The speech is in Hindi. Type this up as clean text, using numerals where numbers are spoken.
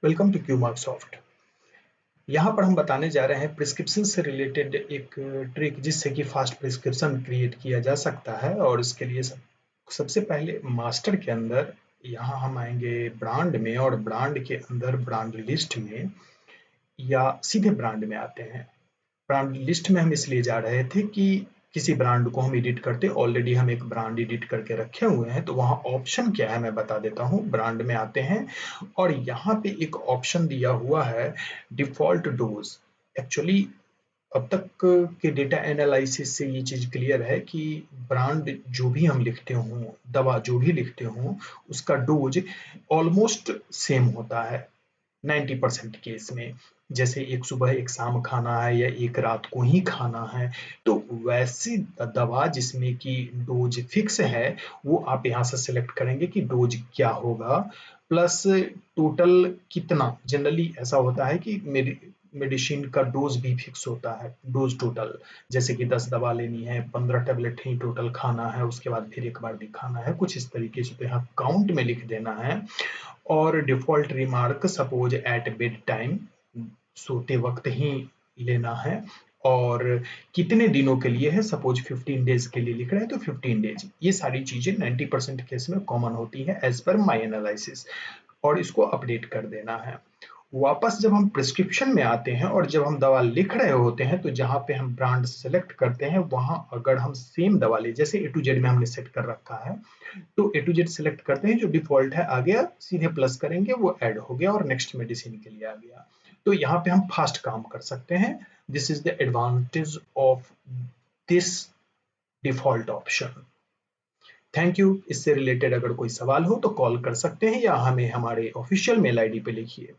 Welcome to क्यूमार्क soft. यहाँ पर हम बताने जा रहे हैं प्रिस्क्रिप्शन से रिलेटेड एक ट्रिक जिससे कि फास्ट प्रिस्क्रिप्शन क्रिएट किया जा सकता है। और इसके लिए सबसे पहले मास्टर के अंदर यहाँ हम आएंगे ब्रांड में, और ब्रांड के अंदर ब्रांड लिस्ट में या सीधे ब्रांड में आते हैं। ब्रांड लिस्ट में हम इसलिए जा रहे थे कि किसी ब्रांड को हम एडिट करते, ऑलरेडी हम एक ब्रांड एडिट करके रखे हुए हैं, तो वहाँ ऑप्शन क्या है मैं बता देता हूँ। ब्रांड में आते हैं और यहाँ पे एक ऑप्शन दिया हुआ है डिफॉल्ट डोज। एक्चुअली अब तक के डेटा एनालिसिस से ये चीज क्लियर है कि ब्रांड जो भी हम लिखते हों, दवा जो भी लिखते हों, उसका डोज ऑलमोस्ट सेम होता है 90% केस में। जैसे एक सुबह एक शाम खाना है या एक रात को ही खाना है, तो वैसी दवा जिसमें कि डोज फिक्स है वो आप यहाँ से सिलेक्ट करेंगे कि डोज क्या होगा, प्लस टोटल कितना। जनरली ऐसा होता है कि मेरी मेडिसिन का डोज भी फिक्स होता है, डोज टोटल। जैसे कि 10 दवा लेनी है, 15 टेबलेट ही टोटल खाना है, उसके बाद फिर एक बार भी खाना है, कुछ इस तरीके से। तो यहाँ काउंट में लिख देना है। और default remark suppose at bed time, सोते वक्त ही लेना है। और कितने दिनों के लिए है, सपोज 15 डेज के लिए लिख रहे हैं तो 15 डेज। ये सारी चीजें 90% केस में कॉमन होती है एज पर माई एनालिसिस, और इसको अपडेट कर देना है। वापस जब हम प्रिस्क्रिप्शन में आते हैं और जब हम दवा लिख रहे होते हैं, तो जहां पे हम ब्रांड सेलेक्ट करते हैं वहां अगर हम सेम दवा ले, जैसे ए टू जेड में हमने सेट कर रखा है, तो ए टू जेड सेलेक्ट करते हैं, जो डिफॉल्ट है आ गया, सीधे प्लस करेंगे वो ऐड हो गया और नेक्स्ट मेडिसिन के लिए आ गया। तो यहाँ पे हम फास्ट काम कर सकते हैं। This is the advantage of this default option. Thank you. इससे रिलेटेड अगर कोई सवाल हो तो कॉल कर सकते हैं या हमें हमारे ऑफिशियल मेल आईडी पे लिखिए।